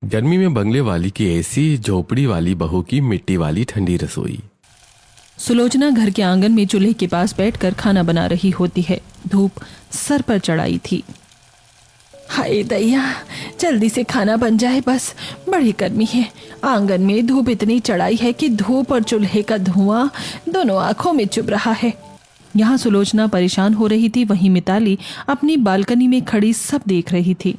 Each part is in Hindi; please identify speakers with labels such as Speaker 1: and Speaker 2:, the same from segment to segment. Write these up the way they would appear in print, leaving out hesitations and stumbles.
Speaker 1: गर्मी में बंगले वाली की एसी, झोपड़ी वाली बहू की मिट्टी वाली ठंडी रसोई।
Speaker 2: सुलोचना घर के आंगन में चूल्हे के पास बैठकर खाना बना रही होती है। धूप सर पर चढ़ाई थी। हाय दैया, जल्दी से खाना बन जाए बस, बड़ी गर्मी है। आंगन में धूप इतनी चढ़ाई है कि धूप और चूल्हे का धुआं दोनों आंखों में चुभ रहा है। यहाँ सुलोचना परेशान हो रही थी, वहीं मिताली अपनी बालकनी में खड़ी सब देख रही थी।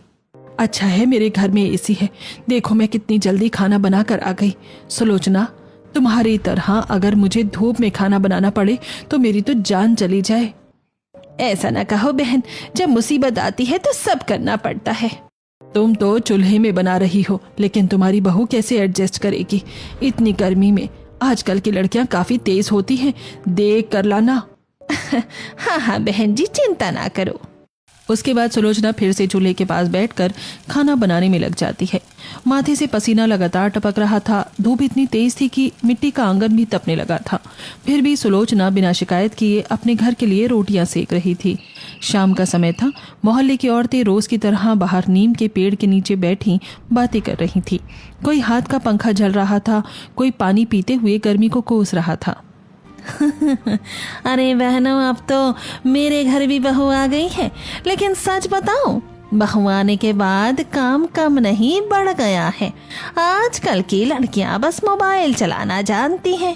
Speaker 2: अच्छा है मेरे घर में एसी है, देखो मैं कितनी जल्दी खाना बना कर आ गई। सुलोचना, तुम्हारी तरह अगर मुझे धूप में खाना बनाना पड़े तो मेरी तो जान चली जाए। ऐसा ना कहो बहन, जब मुसीबत आती है तो सब करना पड़ता है। तुम तो चूल्हे में बना रही हो, लेकिन तुम्हारी बहू कैसे एडजस्ट करेगी इतनी गर्मी में? आजकल की लड़कियां काफी तेज होती हैं, देख कर लाना। हाँ हाँ बहन जी, चिंता ना करो। उसके बाद सुलोचना फिर से चूल्हे के पास बैठकर खाना बनाने में लग जाती है। माथे से पसीना लगातार टपक रहा था। धूप इतनी तेज थी कि मिट्टी का आंगन भी तपने लगा था। फिर भी सुलोचना बिना शिकायत किए अपने घर के लिए रोटियां सेक रही थी। शाम का समय था। मोहल्ले की औरतें रोज की तरह बाहर नीम के पेड़ के नीचे बैठी बातें कर रही थी। कोई हाथ का पंखा झल रहा था, कोई पानी पीते हुए गर्मी को कोस रहा था। अरे बहनों, अब तो मेरे घर भी बहू आ गई है, लेकिन सच बताऊं, बहू आने के बाद काम कम नहीं बढ़ गया है। आजकल की लड़कियां बस मोबाइल चलाना जानती हैं।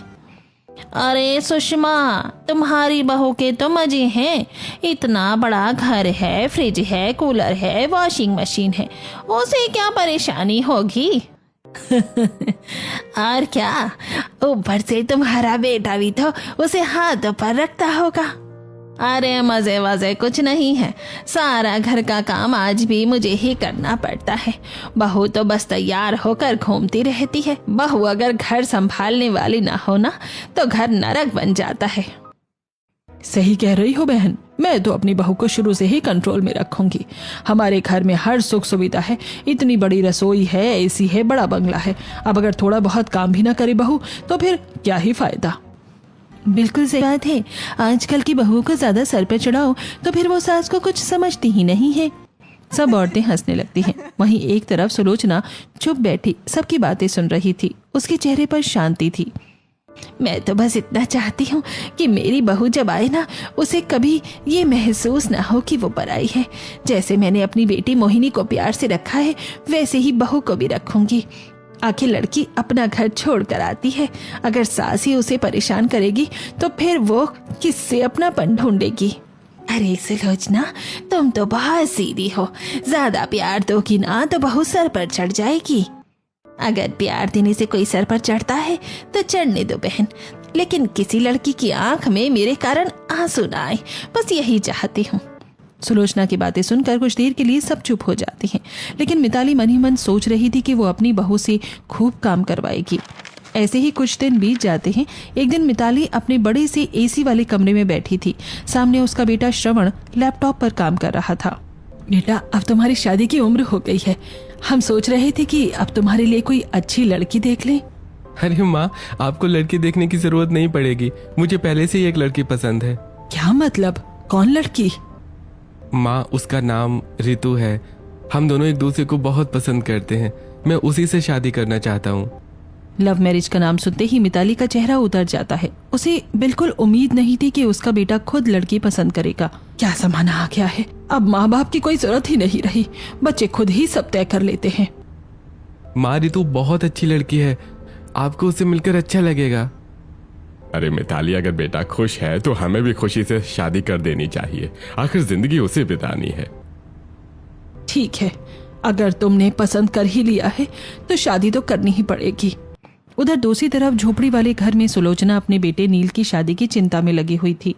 Speaker 2: अरे सुषमा, तुम्हारी बहू के तो मजे हैं। इतना बड़ा घर है, फ्रिज है, कूलर है, वॉशिंग मशीन है, उसे क्या परेशानी होगी? और क्या, ऊपर से तुम्हारा बेटा भी तो उसे हाथों पर रखता होगा। अरे मजे वजे कुछ नहीं है, सारा घर का काम आज भी मुझे ही करना पड़ता है। बहू तो बस तैयार होकर घूमती रहती है। बहू अगर घर संभालने वाली ना हो ना, तो घर नरक बन जाता है। सही कह रही हो बहन, मैं तो अपनी बहू को शुरू से ही कंट्रोल में रखूंगी। हमारे घर में हर सुख सुविधा है, इतनी बड़ी रसोई है, एसी है, बड़ा बंगला है। अब अगर थोड़ा बहुत काम भी ना करे बहू तो फिर क्या ही फायदा। बिल्कुल सही बात है। आजकल की बहू को ज्यादा सर पे चढ़ाओ तो फिर वो सास को कुछ समझती ही नहीं है। सब औरतें हंसने लगती हैं। वहीं एक तरफ सुलोचना चुप बैठी सबकी बातें सुन रही थी। उसके चेहरे पर शांति थी। मैं तो बस इतना चाहती हूँ कि मेरी बहू जब आए ना, उसे कभी ये महसूस ना हो कि वो पराई है। जैसे मैंने अपनी बेटी मोहिनी को प्यार से रखा है, वैसे ही बहू को भी रखूंगी। आखिर लड़की अपना घर छोड़ कर आती है, अगर सास ही उसे परेशान करेगी तो फिर वो किससे अपनापन ढूंढेगी? अरे सुलोचना, तुम तो बहुत सीधी हो। ज्यादा प्यार दोगी ना तो बहू सर पर चढ़ जाएगी। अगर प्यार देने से कोई सर पर चढ़ता है तो चढ़ने दो बहन, लेकिन किसी लड़की की आंख में मेरे कारण आंसू ना आए, बस यही चाहती हूँ। सुलोचना की बातें सुनकर कुछ देर के लिए सब चुप हो जाती हैं, लेकिन मिताली मन ही मन सोच रही थी कि वो अपनी बहू से खूब काम करवाएगी। ऐसे ही कुछ दिन बीत जाते हैं। एक दिन मिताली अपने बड़े से एसी वाले कमरे में बैठी थी। सामने उसका बेटा श्रवण लैपटॉप पर काम कर रहा था। बेटा, अब तुम्हारी शादी की उम्र हो गई है। हम सोच रहे थे कि अब तुम्हारे लिए कोई अच्छी लड़की देख लें।
Speaker 1: अरे माँ, आपको लड़की देखने की जरूरत नहीं पड़ेगी, मुझे पहले से ही एक लड़की पसंद है।
Speaker 2: क्या मतलब? कौन लड़की?
Speaker 1: माँ, उसका नाम रितु है। हम दोनों एक दूसरे को बहुत पसंद करते हैं। मैं उसी से शादी करना चाहता हूँ।
Speaker 2: लव मैरिज का नाम सुनते ही मिताली का चेहरा उतर जाता है। उसे बिल्कुल उम्मीद नहीं थी कि उसका बेटा खुद लड़की पसंद करेगा। क्या जमाना आ गया है, अब माँ बाप की कोई जरूरत ही नहीं रही, बच्चे खुद ही सब तय कर लेते हैं।
Speaker 1: माँ, रितु बहुत अच्छी लड़की है, आपको उससे मिलकर अच्छा लगेगा।
Speaker 3: अरे मिताली, अगर बेटा खुश है तो हमें भी खुशी से शादी कर देनी चाहिए। आखिर जिंदगी उसे बितानी है।
Speaker 2: ठीक है, अगर तुमने पसंद कर ही लिया है तो शादी तो करनी ही पड़ेगी। उधर दूसरी तरफ झोपड़ी वाले घर में सुलोचना अपने बेटे नील की शादी की चिंता में लगी हुई थी।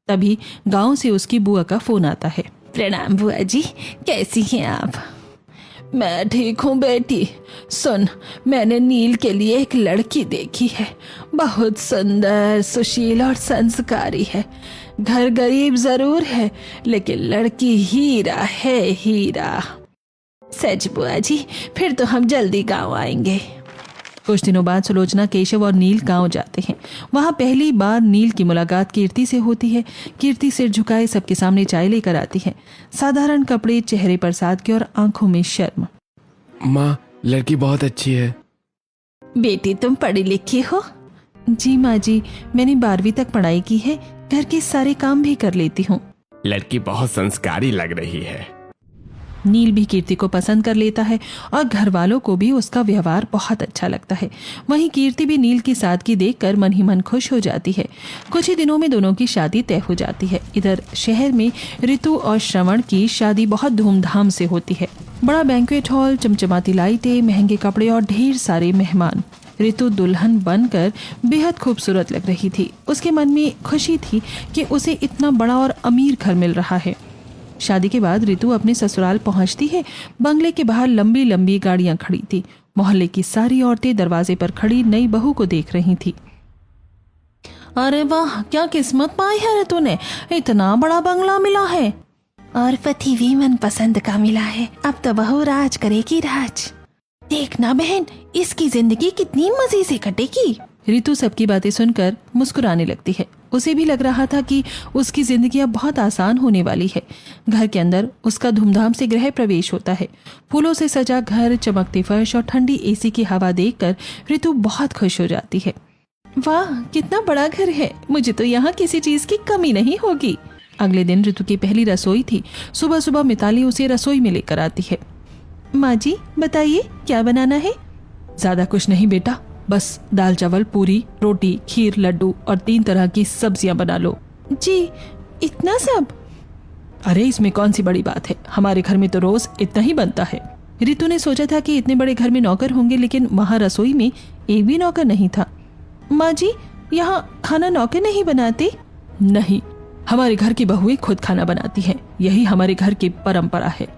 Speaker 2: तभी गांव से उसकी बुआ का फोन आता है। प्रणाम बुआ जी, कैसी हैं आप? मैं ठीक हूँ बेटी। सुन, मैंने नील के लिए एक लड़की देखी है, बहुत सुंदर, सुशील और संस्कारी है। घर गरीब जरूर है, लेकिन लड़की हीरा है, हीरा। सच बुआ जी, फिर तो हम जल्दी गांव आएंगे। कुछ दिनों बाद सुलोचना, केशव और नील गांव जाते हैं। वहां पहली बार नील की मुलाकात कीर्ति से होती है। कीर्ति सिर झुकाए सबके सामने चाय लेकर आती है। साधारण कपड़े, चेहरे पर सादगी और आंखों में शर्म।
Speaker 1: माँ, लड़की बहुत अच्छी है।
Speaker 2: बेटी तुम पढ़ी लिखी हो? जी माँ जी, मैंने 12वीं तक पढ़ाई की है, घर के सारे काम भी कर लेती हूँ।
Speaker 3: लड़की बहुत संस्कारी लग रही है।
Speaker 2: नील भी कीर्ति को पसंद कर लेता है और घर वालों को भी उसका व्यवहार बहुत अच्छा लगता है। वहीं कीर्ति भी नील की सादगी देखकर मन ही मन खुश हो जाती है। कुछ ही दिनों में दोनों की शादी तय हो जाती है। इधर शहर में ऋतु और श्रवण की शादी बहुत धूमधाम से होती है। बड़ा बैंक्वेट हॉल, चमचमाती लाइटें, महंगे कपड़े और ढेर सारे मेहमान। ऋतु दुल्हन बनकर बेहद खूबसूरत लग रही थी। उसके मन में खुशी थी कि उसे इतना बड़ा और अमीर घर मिल रहा है। शादी के बाद ऋतु अपने ससुराल पहुंचती है। बंगले के बाहर लंबी लंबी गाड़ियां खड़ी थी। मोहल्ले की सारी औरतें दरवाजे पर खड़ी नई बहू को देख रही थी। अरे वाह, क्या किस्मत पाई है ऋतु ने, इतना बड़ा बंगला मिला है और पति भी मन पसंद का मिला है। अब तो बहू राज करेगी राज। देखना बहन, इसकी जिंदगी कितनी मजे से कटेगी। ऋतु सबकी बातें सुनकर मुस्कुराने लगती है। उसे भी लग रहा था कि उसकी जिंदगी अब बहुत आसान होने वाली है। घर के अंदर उसका धूमधाम से गृह प्रवेश होता है। फूलों से सजा घर, चमकते फर्श और ठंडी एसी की हवा देखकर ऋतु बहुत खुश हो जाती है। वाह, कितना बड़ा घर है, मुझे तो यहाँ किसी चीज की कमी नहीं होगी। अगले दिन ऋतु की पहली रसोई थी। सुबह सुबह मिताली उसे रसोई में लेकर आती है। माँ जी बताइए, क्या बनाना है? ज्यादा कुछ नहीं बेटा, बस दाल चावल, पूरी, रोटी, खीर, लड्डू और 3 तरह की सब्जियां बना लो। जी, इतना सब? अरे इसमें कौन सी बड़ी बात है, हमारे घर में तो रोज इतना ही बनता है। ऋतु ने सोचा था कि इतने बड़े घर में नौकर होंगे, लेकिन वहाँ रसोई में एक भी नौकर नहीं था। माँ जी, यहाँ खाना नौकर नहीं बनाते? नहीं, हमारे घर की बहुएं खुद खाना बनाती हैं, यही हमारे घर की परंपरा है।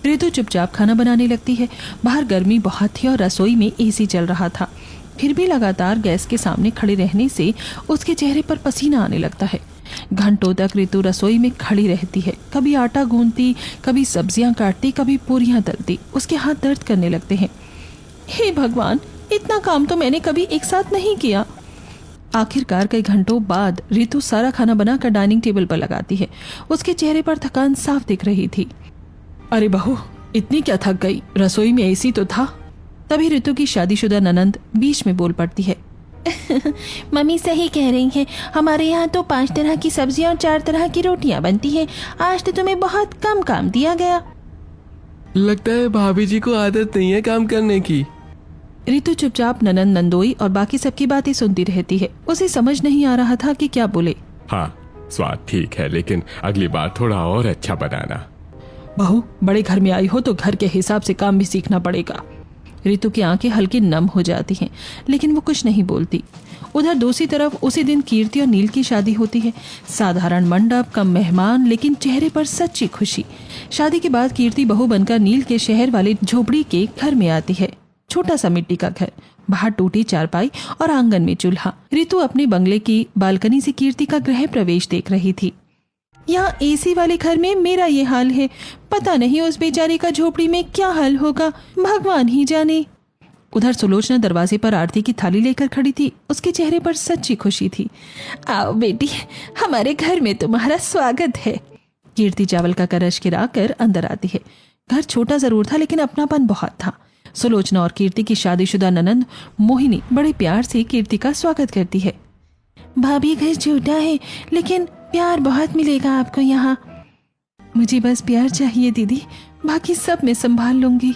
Speaker 2: ऋतु चुपचाप खाना बनाने लगती है। बाहर गर्मी बहुत थी और रसोई में एसी चल रहा था। फिर भी लगातार गैस के सामने खड़े रहने से उसके चेहरे पर पसीना आने लगता है। घंटों तक ऋतु रसोई में खड़ी रहती है। कभी आटा गूंथती, कभी सब्जियां काटती, कभी पूरियां तलती। उसके हाथ दर्द करने लगते हैं। हे भगवान, इतना काम तो मैंने कभी एक साथ नहीं किया। आखिरकार कई घंटों बाद ऋतु सारा खाना बनाकर डाइनिंग टेबल पर लगाती है। उसके चेहरे पर थकान साफ दिख रही थी। अरे बहू, इतनी क्या थक गई, रसोई में एसी तो था। तभी ऋतु की शादीशुदा ननंद बीच में बोल पड़ती है। मम्मी सही कह रही हैं, हमारे यहाँ तो 5 तरह की सब्जियां और 4 तरह की रोटियां बनती हैं। आज तो तुम्हें बहुत कम काम दिया गया।
Speaker 1: लगता है भाभी जी को आदत नहीं है काम करने की।
Speaker 2: ऋतु चुपचाप ननंद, नंदोई और बाकी सबकी बातें सुनती रहती है। उसे समझ नहीं आ रहा था कि क्या बोले।
Speaker 3: हाँ, स्वाद ठीक है, लेकिन अगली बार थोड़ा और अच्छा बनाना।
Speaker 2: बहू, बड़े घर में आई हो तो घर के हिसाब से काम भी सीखना पड़ेगा। ऋतु की आंखें हल्की नम हो जाती हैं, लेकिन वो कुछ नहीं बोलती। उधर दूसरी तरफ उसी दिन कीर्ति और नील की शादी होती है। साधारण मंडप, कम मेहमान, लेकिन चेहरे पर सच्ची खुशी। शादी के बाद कीर्ति बहू बनकर नील के शहर वाले झोपड़ी के घर में आती है। छोटा सा मिट्टी का घर, बाहर टूटी चारपाई और आंगन में चूल्हा। ऋतु अपने बंगले की बालकनी से कीर्ति का गृह प्रवेश देख रही थी। यहाँ एसी वाले घर में मेरा ये हाल है, पता नहीं उस बेचारे का झोपड़ी में क्या हाल होगा, भगवान ही जाने। उधर सुलोचना दरवाजे पर आरती की थाली लेकर खड़ी थी। उसके चेहरे पर सच्ची खुशी थी। आओ बेटी, हमारे घर में तुम्हारा स्वागत है। कीर्ति चावल का कलश गिराकर अंदर आती है। घर छोटा जरूर था, लेकिन अपनापन बहुत था। सुलोचना और कीर्ति की शादीशुदा ननंद मोहिनी बड़े प्यार से कीर्ति का स्वागत करती है। भाभी, घर छोटा है लेकिन प्यार बहुत मिलेगा आपको यहाँ। मुझे बस प्यार चाहिए दीदी, बाकी सब मैं संभाल लूंगी।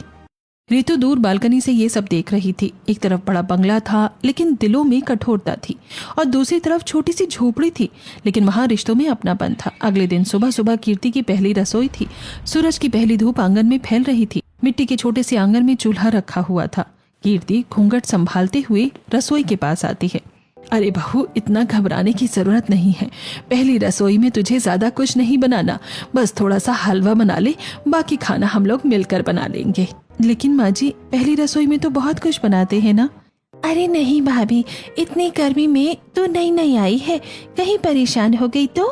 Speaker 2: ऋतु दूर बालकनी से ये सब देख रही थी। एक तरफ बड़ा बंगला था, लेकिन दिलों में कठोरता थी, और दूसरी तरफ छोटी सी झोपड़ी थी, लेकिन वहां रिश्तों में अपनापन था। अगले दिन सुबह सुबह कीर्ति की पहली रसोई थी। सूरज की पहली धूप आंगन में फैल रही थी। मिट्टी के छोटे से आंगन में चूल्हा रखा हुआ था। कीर्ति घूंघट संभालते हुए रसोई के पास आती है। अरे बहू, इतना घबराने की जरूरत नहीं है। पहली रसोई में तुझे ज्यादा कुछ नहीं बनाना, बस थोड़ा सा हलवा बना ले, बाकी खाना हम लोग मिलकर बना लेंगे। लेकिन माँ जी, पहली रसोई में तो बहुत कुछ बनाते हैं ना। अरे नहीं भाभी, इतनी गर्मी में तो नई नई आई है, कहीं परेशान हो गई तो।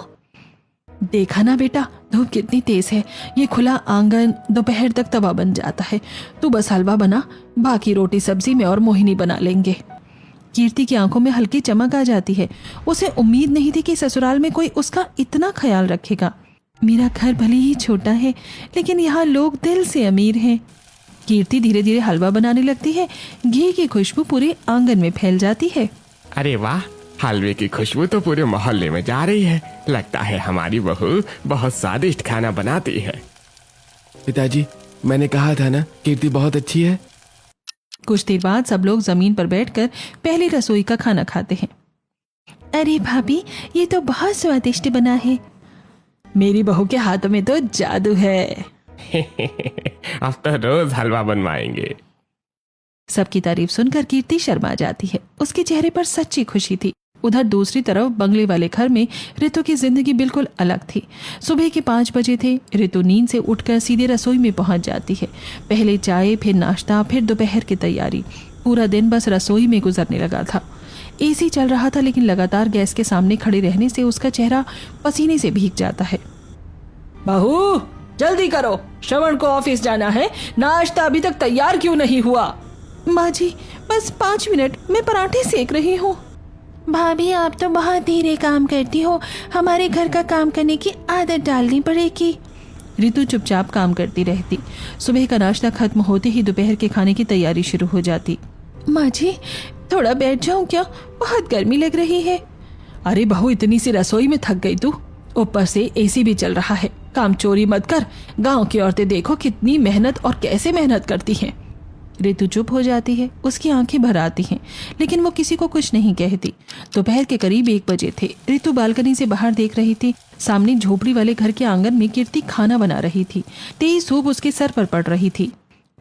Speaker 2: देखा ना बेटा, धूप कितनी तेज है। ये खुला आंगन दोपहर तक तवा बन जाता है। तू बस हलवा बना, बाकी रोटी सब्जी में और मोहिनी बना लेंगे। कीर्ति की आंखों में हल्की चमक आ जाती है। उसे उम्मीद नहीं थी कि ससुराल में कोई उसका इतना ख्याल रखेगा। मेरा घर भले ही छोटा है, लेकिन यहाँ लोग दिल से अमीर हैं। कीर्ति धीरे धीरे हलवा बनाने लगती है। घी की खुशबू पूरे आंगन में फैल जाती है।
Speaker 3: अरे वाह, हलवे की खुशबू तो पूरे मोहल्ले में जा रही है। लगता है हमारी बहू बहुत स्वादिष्ट खाना बनाती है।
Speaker 1: पिताजी, मैंने कहा था ना, कीर्ति बहुत अच्छी है।
Speaker 2: कुछ देर बाद सब लोग जमीन पर बैठकर पहली रसोई का खाना खाते हैं। अरे भाभी, ये तो बहुत स्वादिष्ट बना है। मेरी बहू के हाथों में तो जादू है।
Speaker 3: अब तो रोज हलवा बनवाएंगे।
Speaker 2: सबकी तारीफ सुनकर कीर्ति शर्मा जाती है। उसके चेहरे पर सच्ची खुशी थी। उधर दूसरी तरफ बंगले वाले घर में रितु की जिंदगी बिल्कुल अलग थी। सुबह के 5 बजे थे। रितु नींद से उठकर सीधे रसोई में पहुंच जाती है। पहले चाय, फिर नाश्ता, फिर दोपहर की तैयारी। पूरा दिन बस रसोई में गुजरने लगा था। एसी चल रहा था, लेकिन लगातार गैस के सामने खड़े रहने से उसका चेहरा पसीने से भीग जाता है। बहू, जल्दी करो, श्रवण को ऑफिस जाना है। नाश्ता अभी तक तैयार क्यों नहीं हुआ? माँ जी, बस 5 मिनट, मैं पराठे सेक रही हूँ। भाभी, आप तो बहुत धीरे काम करती हो। हमारे घर का काम करने की आदत डालनी पड़ेगी। रितु चुपचाप काम करती रहती। सुबह का नाश्ता खत्म होते ही दोपहर के खाने की तैयारी शुरू हो जाती। माँ जी, थोड़ा बैठ जाऊं क्या? बहुत गर्मी लग रही है। अरे बहू, इतनी सी रसोई में थक गई तू। ऊपर से एसी भी चल रहा है। काम चोरी मत कर। गांव की औरतें देखो कितनी मेहनत और कैसे मेहनत करती हैं। रितु चुप हो जाती है। उसकी आंखें भर आती हैं, लेकिन वो किसी को कुछ नहीं कहती। दोपहर के करीब 1 बजे थे। रितु बालकनी से बाहर देख रही थी। सामने झोपड़ी वाले घर के आंगन में कीर्ति खाना बना रही थी। तेज धूप उसके सर पर पड़ रही थी।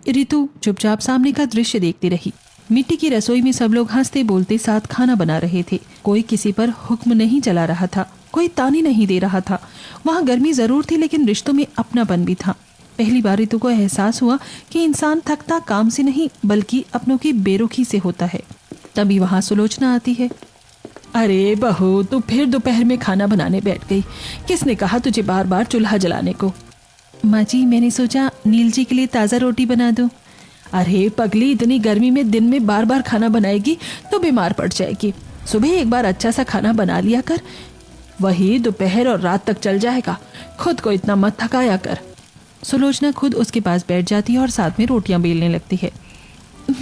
Speaker 2: रितु चुपचाप सामने का दृश्य देखती रही। मिट्टी की रसोई में सब लोग हंसते बोलते साथ खाना बना रहे थे। कोई किसी पर हुक्म नहीं चला रहा था, कोई ताने नहीं दे रहा था। वहाँ गर्मी जरूर थी, लेकिन रिश्तों में अपनापन भी था। पहली बार रितु को एहसास हुआ कि इंसान थकता काम से नहीं, बल्कि अपनों की बेरुखी से होता है। तभी वहाँ सुलोचना आती है। अरे बहू, तू फिर दोपहर में खाना बनाने बैठ गई। किसने कहा तुझे बार बार चूल्हा जलाने को? माँ जी, मैंने सोचा नील जी के लिए ताज़ा रोटी बना दूँ। अरे पगली, इतनी गर्मी में दिन में बार बार खाना बनाएगी तो बीमार पड़ जाएगी। सुबह एक बार अच्छा सा खाना बना लिया कर, वही दोपहर और रात तक चल जाएगा। खुद को इतना मत थकाया कर। सुलोचना खुद उसके पास बैठ जाती है और साथ में रोटियां बेलने लगती है।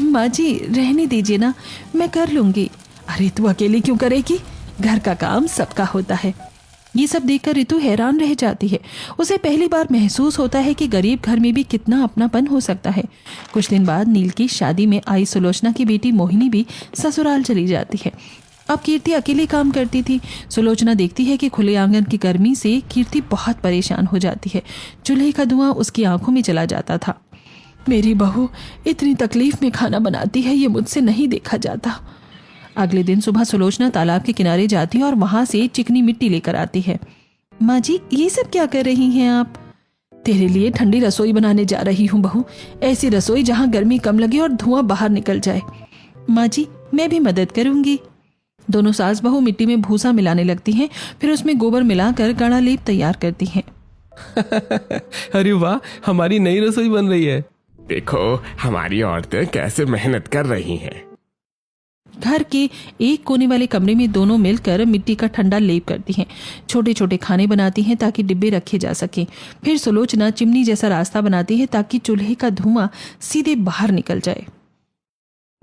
Speaker 2: माँ जी, रहने दीजिए ना, मैं कर लूंगी। अरे तू अकेली क्यों करेगी? घर का काम सबका होता है। ये सब देखकर रितु हैरान रह जाती है। उसे पहली बार महसूस होता है कि गरीब घर में भी कितना अपनापन हो सकता है। कुछ दिन बाद नील की शादी में आई सुलोचना की बेटी मोहिनी भी ससुराल चली जाती है। अब कीर्ति अकेले काम करती थी। सुलोचना देखती है कि खुले आंगन की गर्मी से कीर्ति बहुत परेशान हो जाती है। चूल्हे का धुआं उसकी आंखों में चला जाता था। मेरी बहू इतनी तकलीफ में खाना बनाती है, ये मुझसे नहीं देखा जाता। अगले दिन सुबह सुलोचना तालाब के किनारे जाती है और वहां से चिकनी मिट्टी लेकर आती है। माँ जी, ये सब क्या कर रही हैं आप? तेरे लिए ठंडी रसोई बनाने जा रही हूँ बहू। ऐसी रसोई जहाँ गर्मी कम लगे और धुआं बाहर निकल जाए। माँ जी, मैं भी मदद करूंगी। दोनों सास बहू मिट्टी में भूसा मिलाने लगती हैं, फिर उसमें गोबर मिलाकर गाढ़ा लेप तैयार करती हैं।
Speaker 1: अरे वाह, हमारी नई रसोई बन रही है।
Speaker 3: देखो हमारी औरतें कैसे मेहनत कर रही हैं।
Speaker 2: घर के एक कोने वाले कमरे में दोनों मिलकर मिट्टी का ठंडा लेप करती हैं। छोटे छोटे खाने बनाती हैं ताकि डिब्बे रखे जा सकें। फिर सुलोचना चिमनी जैसा रास्ता बनाती है ताकि चूल्हे का धुआं सीधे बाहर निकल जाए।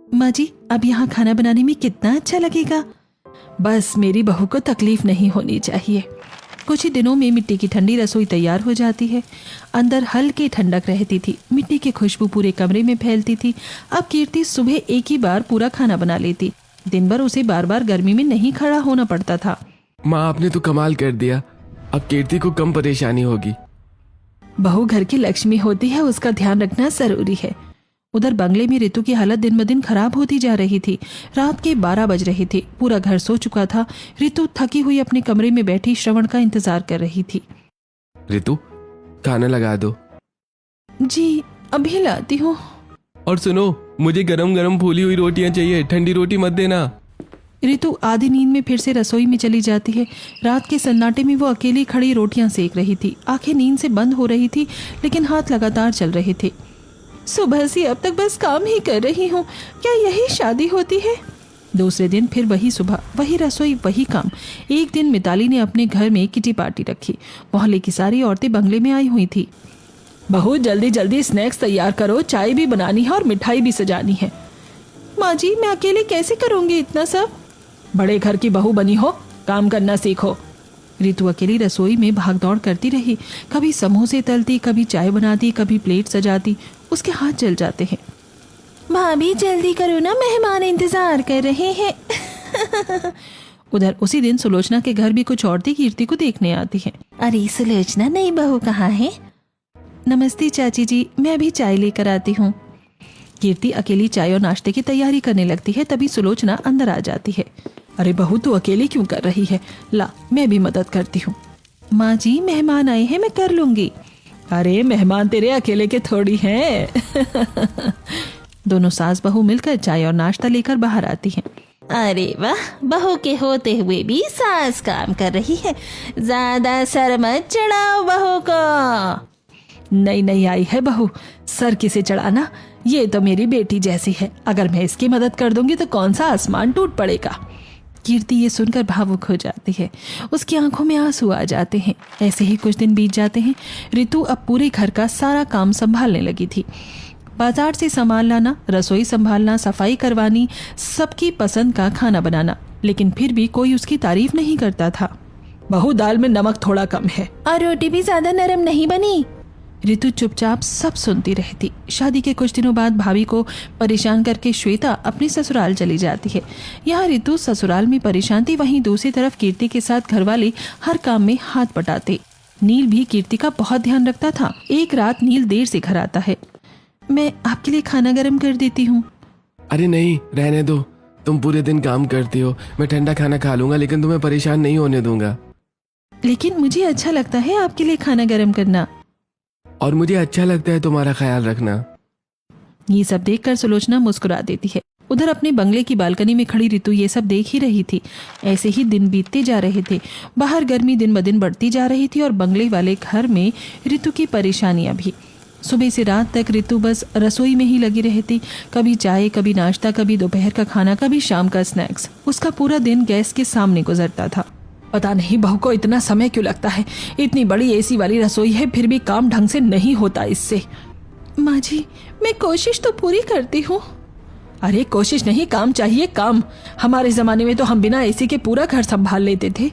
Speaker 2: माँ जी, अब यहाँ खाना बनाने में कितना अच्छा लगेगा। बस मेरी बहू को तकलीफ नहीं होनी चाहिए। कुछ ही दिनों में मिट्टी की ठंडी रसोई तैयार हो जाती है। अंदर हल्की ठंडक रहती थी। मिट्टी की खुशबू पूरे कमरे में फैलती थी। अब कीर्ति सुबह एक ही बार पूरा खाना बना लेती। दिन भर उसे बार बार गर्मी में नहीं खड़ा होना पड़ता था।
Speaker 1: माँ, आपने तो कमाल कर दिया। अब कीर्ति को कम परेशानी होगी।
Speaker 2: बहू घर की लक्ष्मी होती है, उसका ध्यान रखना जरूरी है। उधर बंगले में रितु की हालत दिन ब दिन खराब होती जा रही थी। रात के 12 बज रहे थे। पूरा घर सो चुका था। रितु थकी हुई अपने कमरे में बैठी श्रवण का इंतजार कर रही थी।
Speaker 1: रितु, खाना लगा दो।
Speaker 2: जी, अभी लाती हूँ।
Speaker 1: और सुनो, मुझे गरम गरम फूली हुई रोटियां चाहिए, ठंडी रोटी मत देना।
Speaker 2: रितु आधी नींद में फिर से रसोई में चली जाती है। रात के सन्नाटे में वो अकेली खड़ी रोटियां सेक रही थी। आंखें नींद से बंद हो रही थी, लेकिन हाथ लगातार चल रहे थे। सुबह से अब तक बस काम ही कर रही हूँ, क्या यही शादी होती है? दूसरे दिन फिर वही सुबह, वही रसोई, वही काम। एक दिन मिताली ने अपने घर में किटी पार्टी रखी। मोहल्ले की सारी औरतें बंगले में आई हुई थी।
Speaker 4: बहू जल्दी जल्दी स्नैक्स तैयार करो, चाय भी बनानी है और मिठाई भी सजानी है।
Speaker 2: माँ जी मैं अकेले कैसे करूँगी इतना सब?
Speaker 4: बड़े घर की बहू बनी हो, काम करना सीखो।
Speaker 2: रितु अकेली रसोई में भागदौड़ करती रही। कभी समोसे तलती, कभी चाय बनाती, कभी प्लेट सजाती। उसके हाथ जल जाते हैं। भाभी जल्दी करो ना, मेहमान इंतजार कर रहे हैं।
Speaker 4: उधर उसी दिन सुलोचना के घर भी कुछ औरतें कीर्ति को देखने आती हैं।
Speaker 2: अरे सुलोचना, नई बहू कहाँ है?
Speaker 4: नमस्ते चाची जी, मैं अभी चाय लेकर आती हूँ। कीर्ति अकेली चाय और नाश्ते की तैयारी करने लगती है, तभी सुलोचना अंदर आ जाती है। अरे बहू तू अकेली क्यों कर रही है? ला मैं भी मदद करती हूँ।
Speaker 2: माँ जी मेहमान आए हैं, मैं कर लूंगी।
Speaker 4: अरे मेहमान तेरे अकेले के थोड़ी हैं। दोनों सास बहू मिलकर चाय और नाश्ता लेकर बाहर आती हैं।
Speaker 2: अरे वाह, बहू के होते हुए भी सास काम कर रही है। ज्यादा सर मत चढ़ाओ बहू को।
Speaker 4: नई नई आई है बहू, सर किसे चढ़ाना, ये तो मेरी बेटी जैसी है। अगर मैं इसकी मदद कर दूंगी तो कौन सा आसमान टूट पड़ेगा।
Speaker 2: कीर्ति ये सुनकर भावुक हो जाती है। उसकी आंखों में आंसू आ जाते हैं। ऐसे ही कुछ दिन बीत जाते हैं। रितु अब पूरे घर का सारा काम संभालने लगी थी। बाजार से सामान लाना, रसोई संभालना, सफाई करवानी, सबकी पसंद का खाना बनाना, लेकिन फिर भी कोई उसकी तारीफ नहीं करता था।
Speaker 4: बहू दाल में नमक थोड़ा कम है
Speaker 2: और रोटी भी ज्यादा नरम नहीं बनी। रितु चुपचाप सब सुनती रहती। शादी के कुछ दिनों बाद भाभी को परेशान करके श्वेता अपने ससुराल चली जाती है। यहाँ रितु ससुराल में परेशान थी, वहीं दूसरी तरफ कीर्ति के साथ घरवाले हर काम में हाथ बटाते। नील भी कीर्ति का बहुत ध्यान रखता था। एक रात नील देर से घर आता है। मैं आपके लिए खाना गर्म कर देती हूँ।
Speaker 1: अरे नहीं, रहने दो, तुम पूरे दिन काम करती हो। मैं ठंडा खाना खा लूंगा, लेकिन तुम्हें परेशान नहीं होने दूंगा।
Speaker 2: लेकिन मुझे अच्छा लगता है आपके लिए खाना गर्म करना,
Speaker 1: और मुझे अच्छा लगता है तुम्हारा ख्याल रखना।
Speaker 2: ये सब देखकर सुलोचना मुस्कुरा देती है। उधर अपने बंगले की बालकनी में खड़ी रितु ये सब देख ही रही थी। ऐसे ही दिन बीतते जा रहे थे। बाहर गर्मी दिन ब दिन बढ़ती जा रही थी और बंगले वाले घर में रितु की परेशानियां भी। सुबह से रात तक रितु बस रसोई में ही लगी रहती। कभी चाय, कभी नाश्ता, कभी दोपहर का खाना, कभी शाम का स्नैक्स। उसका पूरा दिन गैस के सामने गुजरता था।
Speaker 4: पता नहीं बहू को इतना समय क्यों लगता है। इतनी बड़ी एसी वाली रसोई है, फिर भी काम ढंग से नहीं होता इससे।
Speaker 2: माँ जी मैं कोशिश तो पूरी करती हूँ।
Speaker 4: अरे कोशिश नहीं, काम चाहिए काम। हमारे जमाने में तो हम बिना एसी के पूरा घर संभाल लेते थे।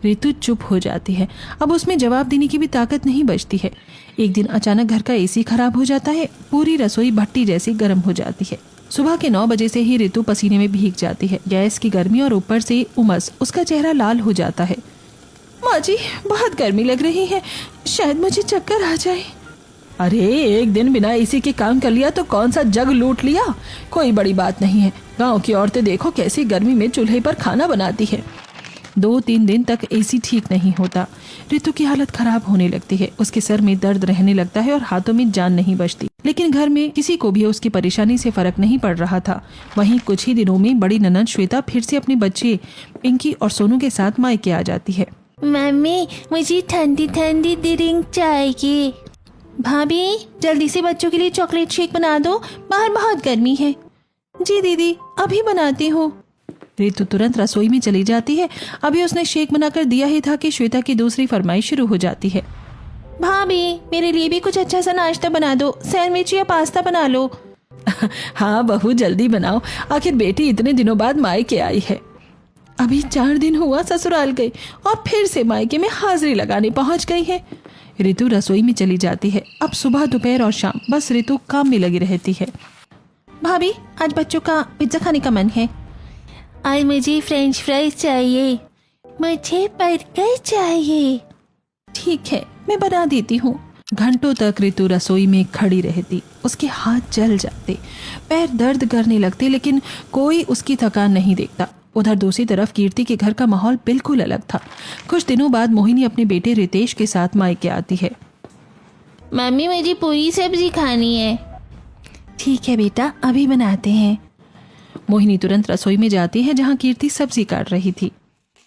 Speaker 2: रितु चुप हो जाती है। अब उसमें जवाब देने की भी ताकत नहीं बचती है। एक दिन अचानक घर का एसी खराब हो जाता है। पूरी रसोई भट्टी जैसी गर्म हो जाती है। सुबह के 9 बजे से ही रितु पसीने में भीग जाती है। गैस की गर्मी और ऊपर से उमस, उसका चेहरा लाल हो जाता है। माँ जी बहुत गर्मी लग रही है, शायद मुझे चक्कर आ जाए।
Speaker 4: अरे एक दिन बिना एसी के काम कर लिया तो कौन सा जग लूट लिया, कोई बड़ी बात नहीं है। गांव की औरतें देखो कैसी गर्मी में चूल्हे पर खाना बनाती है।
Speaker 2: 2-3 दिन तक एसी ठीक नहीं होता। रितु की हालत खराब होने लगती है। उसके सर में दर्द रहने लगता है और हाथों में जान नहीं बचती। लेकिन घर में किसी को भी उसकी परेशानी से फर्क नहीं पड़ रहा था। वहीं कुछ ही दिनों में बड़ी ननद श्वेता फिर से अपने बच्चे पिंकी और सोनू के साथ मायके आ जाती है।
Speaker 5: मम्मी मुझे ठंडी ठंडी ड्रिंक चाहिए।
Speaker 2: भाभी जल्दी से बच्चों के लिए चॉकलेट शेक बना दो, बाहर बहुत गर्मी है। जी दीदी अभी बनाती हूँ। रितु तुरंत रसोई में चली जाती है। अभी उसने शेक बनाकर दिया ही था कि श्वेता की दूसरी फरमाइश शुरू हो जाती है। भाभी मेरे लिए भी कुछ अच्छा सा नाश्ता बना दो, सैंडविच या पास्ता बना लो।
Speaker 4: हाँ बहू जल्दी बनाओ, आखिर बेटी इतने दिनों बाद मायके आई है।
Speaker 2: अभी 4 दिन हुआ ससुराल गई और फिर से मायके में हाजिरी लगाने पहुंच गई है। रितु रसोई में चली जाती है। अब सुबह, दोपहर और शाम बस रितु काम में लगी रहती है। भाभी आज बच्चों का पिज्जा खाने का मन है।
Speaker 5: और मुझे फ्रेंच फ्राइज चाहिए। मुझे बर्गर चाहिए।
Speaker 2: ठीक है मैं बना देती हूँ। घंटों तक रितु रसोई में खड़ी रहती। उसके हाथ जल जाते, पैर दर्द करने लगते, लेकिन कोई उसकी थकान नहीं देखता। उधर दूसरी तरफ कीर्ति के घर का माहौल बिल्कुल अलग था। कुछ दिनों बाद मोहिनी अपने बेटे रितेश के साथ मायके आती है।
Speaker 5: मम्मी मुझे पूरी सब्जी खानी है।
Speaker 2: ठीक है बेटा अभी बनाते हैं। मोहिनी तुरंत रसोई में जाती है जहाँ कीर्ति सब्जी काट रही थी।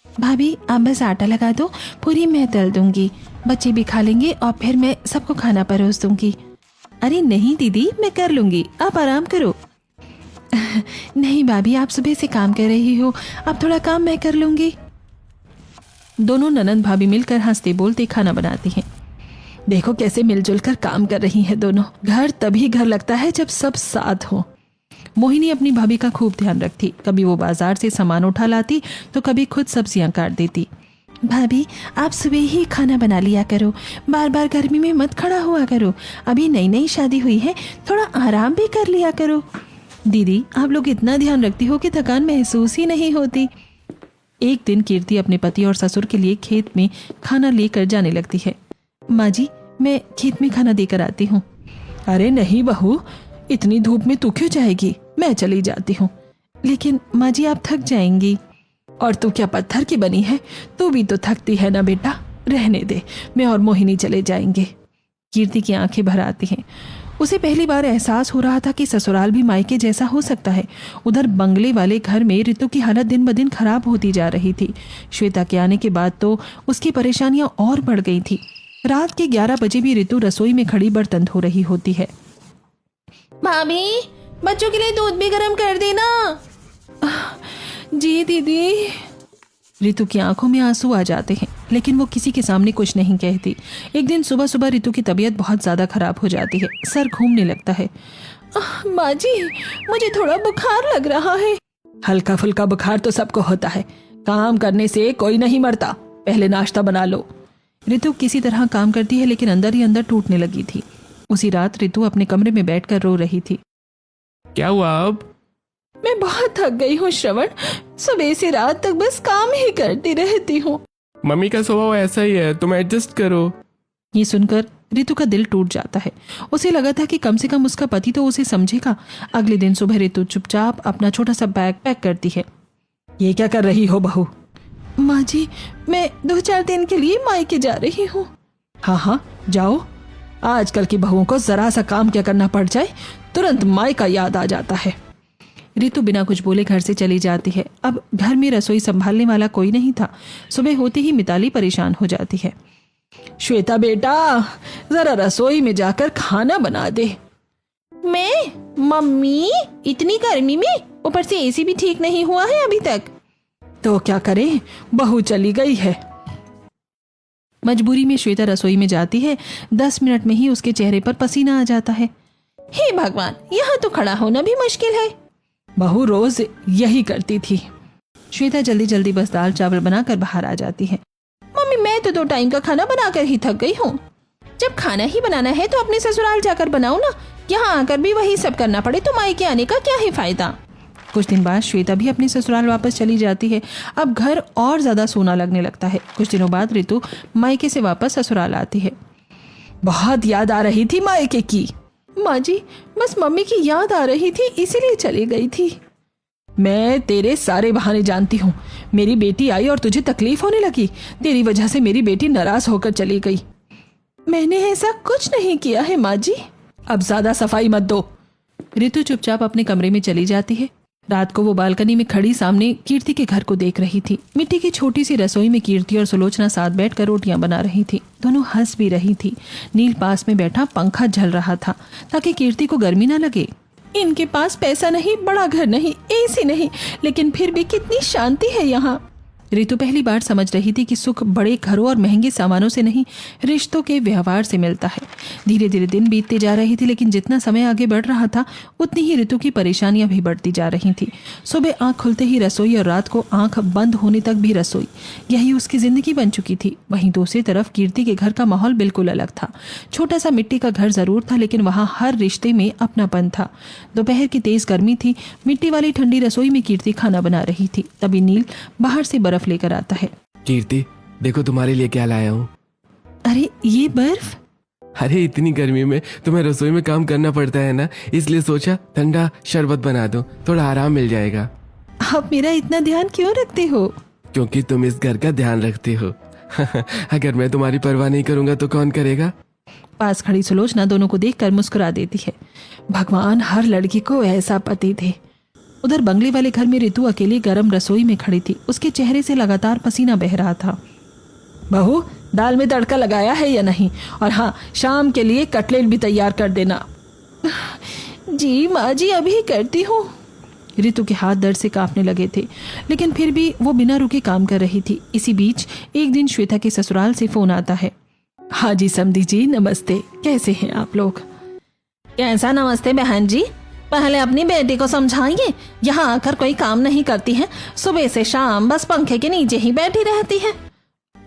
Speaker 2: भाभी आप बस आटा लगा दो, पूरी मैं तल दूंगी, बच्चे भी खा लेंगे और फिर मैं सबको खाना परोस दूंगी। अरे नहीं दीदी मैं कर लूंगी, आप आराम करो। नहीं भाभी आप सुबह से काम कर रही हो, अब थोड़ा काम मैं कर लूंगी। दोनों ननंद भाभी मिलकर हंसते बोलते खाना बनाती हैं।
Speaker 4: देखो कैसे मिलजुल कर काम कर रही हैं दोनों। घर तभी घर लगता है जब सब साथ हो। मोहिनी अपनी भाभी का खूब ध्यान रखती। कभी वो बाजार से सामान उठा लाती तो कभी खुद सब्जियां काट देती।
Speaker 2: भाभी आप सुबह ही खाना बना लिया करो, बार बार गर्मी में मत खड़ा हुआ करो। अभी नई नई शादी हुई है, थोड़ा आराम भी कर लिया करो।
Speaker 4: दीदी आप लोग इतना ध्यान रखती हो कि थकान महसूस ही नहीं होती। एक दिन कीर्ति अपने पति और ससुर के लिए खेत में खाना लेकर जाने लगती है। माँ जी मैं खेत में खाना देकर आती हूँ। अरे नहीं बहू, इतनी धूप में तू क्यों जाएगी, मैं चली जाती हूँ। लेकिन माँ जी आप थक जाएंगी। और तू क्या पत्थर की बनी है, तू भी तो थकती है ना बेटा। रहने दे, मैं और मोहिनी चले जाएंगे। कीर्ति की आंखें भर आती हैं। उसे पहली बार एहसास हो रहा था कि ससुराल भी मायके जैसा हो सकता है। उधर बंगले वाले घर में ऋतु की हालत दिन ब दिन खराब होती जा रही थी। श्वेता के आने के बाद तो उसकी परेशानियां और बढ़ गई थी। रात के 11 बजे भी ऋतु रसोई में खड़ी बर्तन धो रही होती है।
Speaker 2: भाभी बच्चों के लिए दूध भी गर्म कर देना।
Speaker 4: जी दीदी। ऋतु की आंखों में आंसू आ जाते हैं, लेकिन वो किसी के सामने कुछ नहीं कहती। एक दिन सुबह सुबह ऋतु की तबीयत बहुत ज्यादा खराब हो जाती है। सर घूमने लगता है।
Speaker 2: माँ जी मुझे थोड़ा बुखार लग रहा है।
Speaker 4: हल्का फुल्का बुखार तो सबको होता है, काम करने से कोई नहीं मरता। पहले नाश्ता बना लो। ऋतु किसी तरह काम करती है, लेकिन अंदर ही अंदर टूटने लगी थी। उसी रात ऋतु अपने कमरे में बैठकर रो रही थी।
Speaker 1: क्या हुआ अब?
Speaker 2: मैं बहुत थक गई हूँ श्रवण, सुबह से रात तक बस काम ही करती रहती हूँ।
Speaker 1: मम्मी का स्वभाव ऐसा ही है, तुम एडजस्ट करो।
Speaker 4: ये सुनकर ऋतु का दिल टूट जाता है। उसे लगा था कि कम से कम उसका पति तो उसे समझेगा। अगले दिन सुबह ऋतु चुपचाप अपना छोटा सा बैग पैक करती है। ये क्या कर रही हो बहू?
Speaker 2: माँ जी मैं 2-4 दिन के लिए मायके जा रही हूँ।
Speaker 4: हाँ हाँ जाओ। आजकल की बहुओं को जरा सा काम क्या करना पड़ जाए तुरंत मायका याद आ जाता है। ऋतु बिना कुछ बोले घर से चली जाती है। अब घर में रसोई संभालने वाला कोई नहीं था। सुबह होते ही मिताली परेशान हो जाती है। श्वेता बेटा जरा रसोई में जाकर खाना बना दे।
Speaker 2: मैं? मम्मी इतनी गर्मी में, ऊपर से एसी भी ठीक नहीं हुआ है अभी तक।
Speaker 4: तो क्या करें, बहू चली गई है। मजबूरी में श्वेता रसोई में जाती है। 10 मिनट में ही उसके चेहरे पर पसीना आ जाता है।
Speaker 2: हे भगवान, यहाँ तो खड़ा होना भी मुश्किल है।
Speaker 4: बहू रोज यही करती थी। श्वेता जल्दी जल्दी बस दाल चावल बनाकर बाहर आ जाती है।
Speaker 2: मम्मी मैं तो 2 टाइम का खाना बनाकर ही थक गई हूँ। जब खाना ही बनाना है तो अपने ससुराल जाकर बनाओ ना, यहाँ आकर भी वही सब करना पड़े तो मायके आने का क्या ही फायदा।
Speaker 4: कुछ दिन बाद श्वेता भी अपने ससुराल वापस चली जाती है। अब घर और ज्यादा सूना लगने लगता है। कुछ दिनों बाद ऋतु मायके से वापस ससुराल आती है। बहुत याद आ रही थी मायके की।
Speaker 2: माँ जी बस मम्मी की याद आ रही थी इसीलिए चली गई थी।
Speaker 4: मैं तेरे सारे बहाने जानती हूँ। मेरी बेटी आई और तुझे तकलीफ होने लगी। तेरी वजह से मेरी बेटी नाराज होकर चली गई।
Speaker 2: मैंने ऐसा कुछ नहीं किया है माँ जी।
Speaker 4: अब ज्यादा सफाई मत दो। ऋतु चुपचाप अपने कमरे में चली जाती है। रात को वो बालकनी में खड़ी सामने कीर्ति के घर को देख रही थी। मिट्टी की छोटी सी रसोई में कीर्ति और सुलोचना साथ बैठकर रोटियां बना रही थी। दोनों हंस भी रही थी। नील पास में बैठा पंखा झल रहा था ताकि कीर्ति को गर्मी ना लगे।
Speaker 2: इनके पास पैसा नहीं, बड़ा घर नहीं, एसी नहीं, लेकिन फिर भी कितनी शांति है यहाँ।
Speaker 4: ऋतु पहली बार समझ रही थी कि सुख बड़े घरों और महंगे सामानों से नहीं, रिश्तों के व्यवहार से मिलता है। धीरे धीरे दिन बीतते जा रही थी, लेकिन जितना समय आगे बढ़ रहा था उतनी ही ऋतु की परेशानियां भी बढ़ती जा रही थी। सुबह आंख खुलते ही रसोई और रात को आंख बंद होने तक भी रसोई, यही उसकी जिंदगी बन चुकी थी। वहीं दूसरी तरफ कीर्ति के घर का माहौल बिल्कुल अलग था। छोटा सा मिट्टी का घर जरूर था, लेकिन वहाँ हर रिश्ते में अपनापन था। दोपहर की तेज गर्मी थी। मिट्टी वाली ठंडी रसोई में कीर्ति खाना बना रही थी। तभी नील बाहर से बर्फ लेकर आता है।
Speaker 1: कीर्ति देखो तुम्हारे लिए क्या लाया हूँ।
Speaker 4: अरे ये बर्फ?
Speaker 1: अरे इतनी गर्मी में तुम्हें रसोई में काम करना पड़ता है ना, इसलिए सोचा ठंडा शरबत बना दो, थोड़ा आराम मिल जाएगा।
Speaker 4: आप मेरा इतना ध्यान क्यों रखते हो?
Speaker 1: क्योंकि तुम इस घर का ध्यान रखते हो। अगर मैं तुम्हारी परवाह नहीं करूंगा तो कौन करेगा?
Speaker 4: पास खड़ी सुलोचना दोनों को देखकर मुस्कुरा देती है। भगवान हर लड़की को ऐसा पति दे। उधर बंगले वाले घर में ऋतु अकेली गर्म रसोई में खड़ी थी। उसके चेहरे से लगातार पसीना बह रहा था। बहू दाल में तड़का लगाया है या नहीं? और हाँ, शाम के लिए कटलेट भी तैयार कर देना।
Speaker 2: जी माँ जी अभी करती हूँ।
Speaker 4: ऋतु के हाथ दर्द से कांपने लगे थे, लेकिन फिर भी वो बिना रुके काम कर रही थी। इसी बीच एक दिन श्वेता के ससुराल से फोन आता है। हाँ जी समधी जी, नमस्ते। कैसे हैं आप लोग?
Speaker 2: कैसा नमस्ते बहन जी, पहले अपनी बेटी को समझाइए। यहाँ आकर कोई काम नहीं करती है, सुबह से शाम बस पंखे के नीचे ही बैठी रहती है।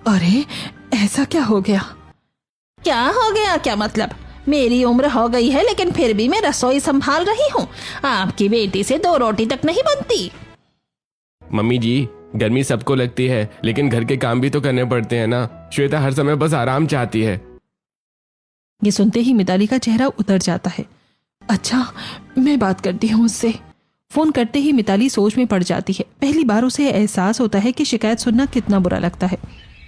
Speaker 4: अरे ऐसा क्या हो गया?
Speaker 2: क्या हो गया क्या मतलब? मेरी उम्र हो गई है लेकिन फिर भी मैं रसोई संभाल रही हूँ। आपकी बेटी से 2 रोटी तक नहीं बनती।
Speaker 1: मम्मी जी, गर्मी सबको लगती है लेकिन घर के काम भी तो करने पड़ते हैं ना। श्वेता हर समय बस आराम चाहती है।
Speaker 4: ये सुनते ही मिताली का चेहरा उतर जाता है। अच्छा, मैं बात करती हूँ उससे। फोन करते ही मिताली सोच में पड़ जाती है। पहली बार उसे एहसास होता है कि शिकायत सुनना कितना बुरा लगता है।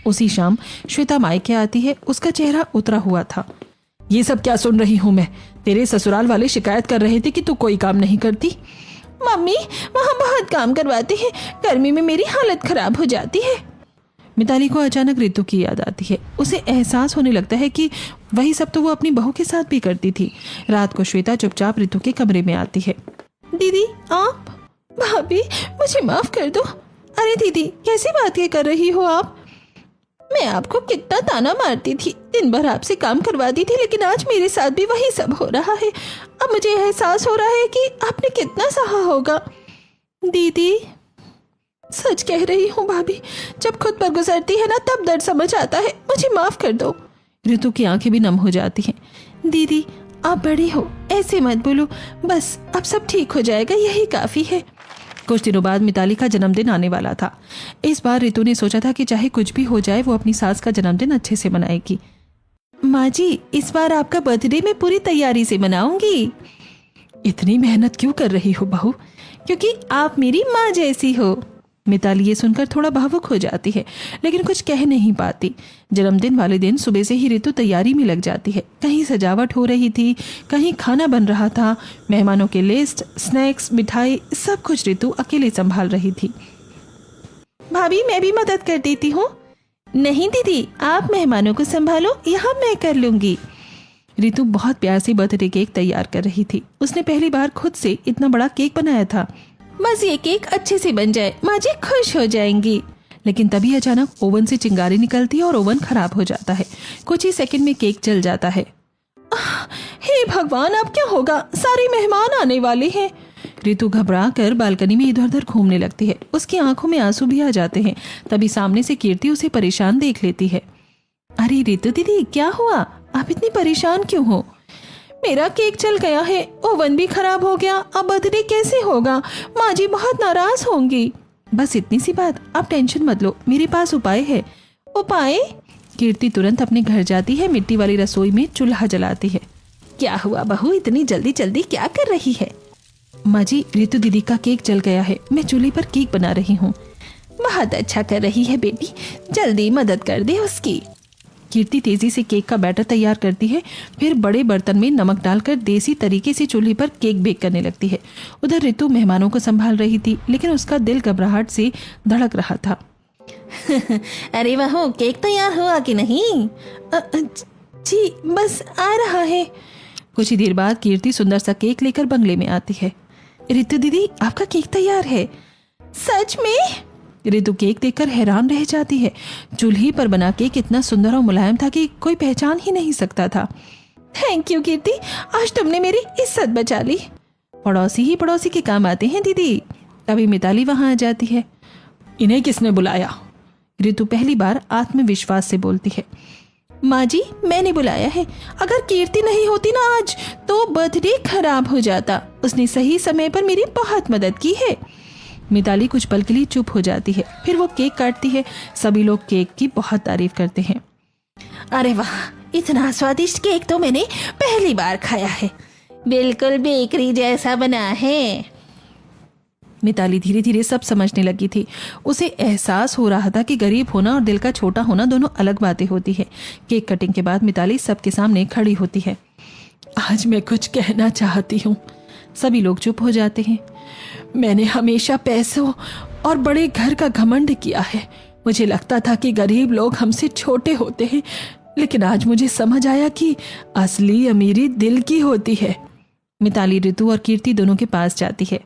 Speaker 4: उसी शाम श्वेता मायके आती है। उसका चेहरा उतरा हुआ था। ये सब क्या सुन रही हूँ मैं? तेरे ससुराल वाले शिकायत कर रहे थे कि तू कोई काम नहीं करती।
Speaker 2: मम्मी वहाँ बहुत काम करवाते हैं, गर्मी में मेरी हालत खराब हो जाती है।
Speaker 4: मिताली को अचानक रितु की याद आती है। उसे एहसास होने लगता है कि वही सब तो वो अपनी बहू के साथ भी करती थी। रात को श्वेता चुपचाप रितु के कमरे में आती है।
Speaker 2: दीदी आप? भाभी मुझे माफ कर दो। अरे दीदी कैसी बातें कर रही हो आप? मैं आपको कितना ताना मारती थी, दिन भर आपसे काम करवाती थी, लेकिन आज मेरे साथ भी वही सब हो रहा है। अब मुझे एहसास हो रहा है कि आपने कितना सहा होगा। दीदी सच कह रही हूँ भाभी, जब खुद पर गुजरती है ना तब दर्द समझ आता है। मुझे माफ कर दो।
Speaker 4: रितु की आंखें भी नम हो जाती हैं।
Speaker 2: दीदी आप बड़ी हो, ऐसे मत बोलो। बस अब सब ठीक हो जाएगा, यही काफी है।
Speaker 4: कुछ दिनों बाद मिताली का जन्मदिन आने वाला था। इस बार रितु ने सोचा था कि चाहे कुछ भी हो जाए वो अपनी सास का जन्मदिन अच्छे से मनाएगी।
Speaker 2: माँ जी इस बार आपका बर्थडे मैं पूरी तैयारी से मनाऊंगी।
Speaker 4: इतनी मेहनत क्यों कर रही हो बहू?
Speaker 2: क्योंकि आप मेरी माँ जैसी हो।
Speaker 4: मिताली ये सुनकर थोड़ा भावुक हो जाती है लेकिन कुछ कह नहीं पाती। जन्मदिन वाले दिन सुबह से ही रितु तैयारी में लग जाती है। कहीं सजावट हो रही थी, कहीं खाना बन रहा था। मेहमानों के लिस्ट, स्नैक्स, मिठाई सब कुछ रितु अकेले संभाल रही थी।
Speaker 2: भाभी मैं भी मदद कर देती हूँ। नहीं दीदी आप मेहमानों को संभालो, यहाँ मैं कर लूंगी।
Speaker 4: रितु बहुत प्यार से बर्थडे केक तैयार कर रही थी। उसने पहली बार खुद से इतना बड़ा केक बनाया था।
Speaker 2: बस ये केक अच्छे से बन जाए, माँ जी खुश हो जाएंगी।
Speaker 4: लेकिन तभी अचानक ओवन से चिंगारी निकलती है और ओवन खराब हो जाता है। कुछ ही सेकंड में केक जल जाता है।
Speaker 2: हे भगवान अब क्या होगा, सारे मेहमान आने वाले हैं।
Speaker 4: रितु घबरा कर बालकनी में इधर उधर घूमने लगती है। उसकी आंखों में आंसू भी आ जाते हैं। तभी सामने से कीर्ति उसे परेशान देख लेती है।
Speaker 2: अरे रितु दीदी क्या हुआ, आप इतनी परेशान क्यों हो? मेरा केक जल गया है, ओवन भी खराब हो गया, अब बर्थडे कैसे होगा? माँ जी बहुत नाराज होंगी।
Speaker 4: बस इतनी सी बात, आप टेंशन मत लो, मेरे पास उपाय है।
Speaker 2: उपाय?
Speaker 4: कीर्ति तुरंत अपने घर जाती है। मिट्टी वाली रसोई में चूल्हा जलाती है।
Speaker 2: क्या हुआ बहू, इतनी जल्दी जल्दी क्या कर रही है?
Speaker 4: माँ जी रितु दीदी का केक जल गया है, मैं चूल्हे पर केक बना रही हूँ।
Speaker 2: बहुत अच्छा कर रही है बेटी, जल्दी मदद कर दे उसकी।
Speaker 4: कीर्ति तेजी से केक का बैटर तैयार करती है। फिर बड़े बर्तन में नमक डालकर देसी तरीके से चूल्हे पर केक बेक करने लगती है। उधर रितु मेहमानों को संभाल रही थी लेकिन उसका दिल घबराहट से धड़क रहा था।
Speaker 2: अरे बहू केक तैयार हुआ कि नहीं? जी बस आ रहा है।
Speaker 4: कुछ ही देर बाद कीर्ति सुंदर सा केक लेकर बंगले में आती है।
Speaker 2: रितु दीदी आपका केक तैयार है। सच में?
Speaker 4: रितु केक देखकर हैरान रह जाती है। चूल्हे पर बना केक इतना सुंदर और मुलायम था कि कोई पहचान ही नहीं सकता था।
Speaker 2: थैंक यू कीर्ति, आज तुमने मेरी इज्जत बचा ली।
Speaker 4: पड़ोसी ही पड़ोसी के काम आते हैं दीदी। तभी मिताली वहां आ जाती है। इन्हें किसने बुलाया? रितु पहली बार आत्मविश्वास से बोलती है।
Speaker 2: माँ जी मैंने बुलाया है। अगर कीर्ति नहीं होती ना आज तो बर्थडे खराब हो जाता। उसने सही समय पर मेरी बहुत मदद की है।
Speaker 4: मिताली कुछ पल के लिए चुप हो जाती है। फिर वो केक काटती है। सभी लोग केक की बहुत तारीफ करते हैं।
Speaker 2: अरे वाह, इतना स्वादिष्ट केक तो मैंने पहली बार खाया है, बिल्कुल बेकरी जैसा बना है।
Speaker 4: मिताली धीरे धीरे सब समझने लगी थी। उसे एहसास हो रहा था कि गरीब होना और दिल का छोटा होना दोनों अलग बातें होती है। केक कटिंग के बाद मिताली सबके सामने खड़ी होती है।
Speaker 2: आज मैं कुछ कहना चाहती हूँ।
Speaker 4: सभी लोग चुप हो जाते हैं।
Speaker 2: मैंने हमेशा पैसों और बड़े घर का घमंड किया है। मुझे लगता था कि गरीब लोग हमसे छोटे होते हैं, लेकिन आज मुझे समझ आया कि असली अमीरी दिल की होती है।
Speaker 4: मिताली रितु और कीर्ति दोनों के पास जाती है।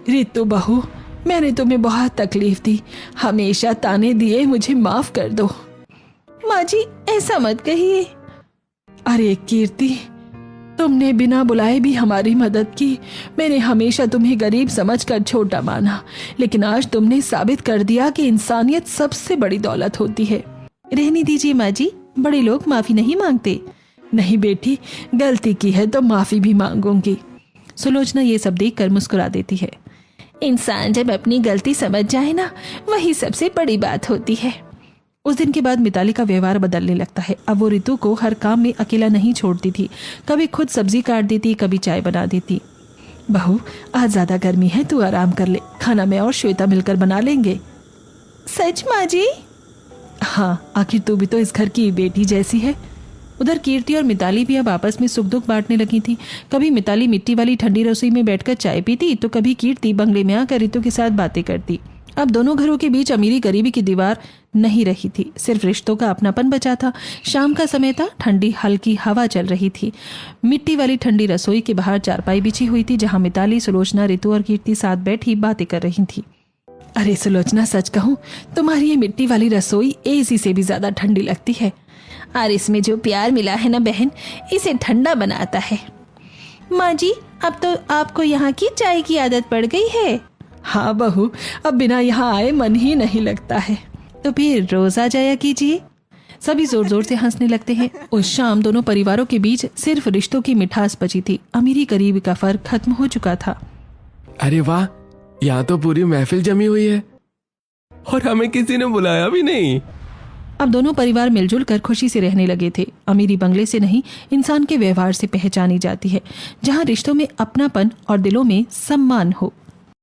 Speaker 2: रितु बहू, मैंने तुम्हें बहुत तकलीफ दी, हमेशा ताने दिए, मुझे माफ कर दो। माँ जी ऐसा मत कहिए।
Speaker 4: अरे कीर्ति, तुमने बिना बुलाए भी हमारी मदद की। मैंने हमेशा तुम्हें गरीब समझकर छोटा माना, लेकिन आज तुमने साबित कर दिया कि इंसानियत सबसे बड़ी दौलत होती है।
Speaker 2: रहने दीजिए माँ जी, बड़े लोग माफी नहीं मांगते।
Speaker 4: नहीं बेटी, गलती की है तो माफी भी मांगूंगी।
Speaker 2: सुलोचना ये सब देखकर मुस्कुरा देती है। इंसान जब अपनी गलती समझ जाए ना, वही सबसे बड़ी बात होती है।
Speaker 4: उस दिन के बाद मिताली का व्यवहार बदलने लगता है। अब वो रितु को हर काम में अकेला नहीं छोड़ती थी। कभी खुद सब्जी काट देती, कभी चाय बना देती। बहू, आज ज्यादा गर्मी है, तू आराम कर ले, खाना मैं और श्वेता मिलकर बना लेंगे।
Speaker 2: सच माँ जी?
Speaker 4: हाँ, आखिर तू भी तो इस घर की बेटी जैसी है। उधर कीर्ति और मिताली भी अब आपस में सुख दुख बांटने लगी थी। कभी मिताली मिट्टी वाली ठंडी रसोई में बैठकर चाय पीती, तो कभी कीर्ति बंगले में आकर रितु के साथ बातें करती। अब दोनों घरों के बीच अमीरी गरीबी की दीवार नहीं रही थी, सिर्फ रिश्तों का अपनापन बचा था। शाम का समय था, ठंडी हल्की हवा चल रही थी। मिट्टी वाली ठंडी रसोई के बाहर चारपाई बिछी हुई थी, जहां मिताली, सुलोचना, रितु और कीर्ति साथ बैठी बातें कर रही थी।
Speaker 2: अरे सुलोचना, सच कहूँ, तुम्हारी ये मिट्टी वाली रसोई एसी से भी ज्यादा ठंडी लगती है। और इसमें जो प्यार मिला है ना बहन, इसे ठंडा बनाता है। माँ जी, अब तो आपको यहाँ की चाय की आदत पड़ गई है।
Speaker 4: हाँ बहू, अब बिना यहाँ आए मन ही नहीं लगता है।
Speaker 2: तो फिर रोज आ जाया कीजिए।
Speaker 4: सभी जोर जोर से हंसने लगते हैं। उस शाम दोनों परिवारों के बीच सिर्फ रिश्तों की मिठास बची थी। अमीरी गरीबी का फर्क खत्म हो चुका था।
Speaker 1: अरे वाह, यहाँ तो पूरी महफिल जमी हुई है और हमें किसी ने बुलाया भी नहीं।
Speaker 4: अब दोनों परिवार मिलजुल कर खुशी से रहने लगे थे। अमीरी बंगले से नहीं, इंसान के व्यवहार से पहचानी जाती है, जहाँ रिश्तों में अपनापन और दिलों में सम्मान हो।